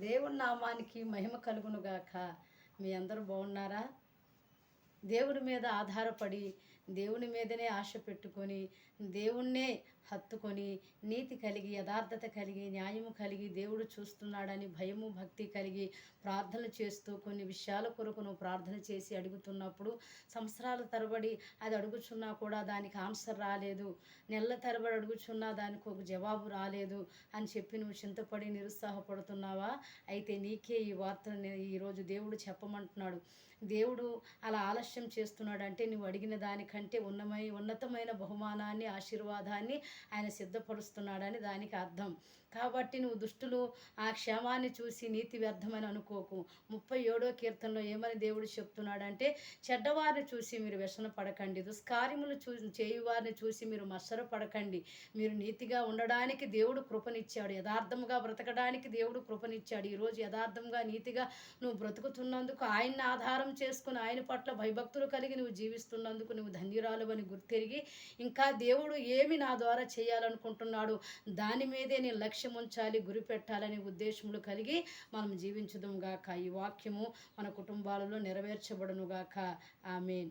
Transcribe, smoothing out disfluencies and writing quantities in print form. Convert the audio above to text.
దేవుని నామానికి మహిమ కలుగునుగాక. మీ అందరూ బాగున్నారా? దేవుడి మీద ఆధారపడి, దేవుని మీదనే ఆశ పెట్టుకొని, దేవుణ్ణే హత్తుకొని, నీతి కలిగి, యథార్థత కలిగి, న్యాయము కలిగి, దేవుడు చూస్తున్నాడని భయము, భక్తి కలిగి ప్రార్థనలు చేస్తూ కొన్ని విషయాల కొరకు నువ్వు ప్రార్థన చేసి అడుగుతున్నప్పుడు, సంవత్సరాల తరబడి అది అడుగుచున్నా కూడా దానికి ఆన్సర్ రాలేదు, నెలల తరబడి అడుగుచున్నా దానికి ఒక జవాబు రాలేదు అని చెప్పి నువ్వు చింతపడి నిరుత్సాహపడుతున్నావా? అయితే నీకే ఈ వార్తను ఈరోజు దేవుడు చెప్పమంటున్నాడు. దేవుడు అలా ఆలస్యం చేస్తున్నాడంటే నువ్వు అడిగిన దానికంటే ఉన్నతమైన బహుమానాన్ని, ఆశీర్వాదాన్ని ఆయన సిద్ధపరుస్తున్నాడని దానికి అర్థం. కాబట్టి నువ్వు దుష్టులు ఆ క్షేమాన్ని చూసి నీతి వ్యర్థమని అనుకోకు. 37వ కీర్తనలో ఏమని దేవుడు చెప్తున్నాడంటే, చెడ్డవారిని చూసి మీరు వ్యసన పడకండి, దుష్కార్యములు చేయువారిని చూసి మీరు మత్సర పడకండి. మీరు నీతిగా ఉండడానికి దేవుడు కృపనిచ్చాడు, యథార్థముగా బ్రతకడానికి దేవుడు కృపనిచ్చాడు. ఈరోజు యథార్థంగా నీతిగా నువ్వు బ్రతుకుతున్నందుకు, ఆయన్ని ఆధారం చేసుకుని ఆయన పట్ల భయభక్తులు కలిగి నువ్వు జీవిస్తున్నందుకు నువ్వు ధన్యురాలు అని గుర్తెరిగి, ఇంకా దేవుడు ఏమి నా ద్వారా చేయాలనుకుంటున్నాడు దాని మీదే నేను లక్ష్యం ఉంచాలి, గురి పెట్టాలని ఉద్దేశములు కలిగి మనం జీవించుదుము గాక. ఈ వాక్యము మన కుటుంబాలలో నెరవేర్చబడును గాక. ఆమేన్.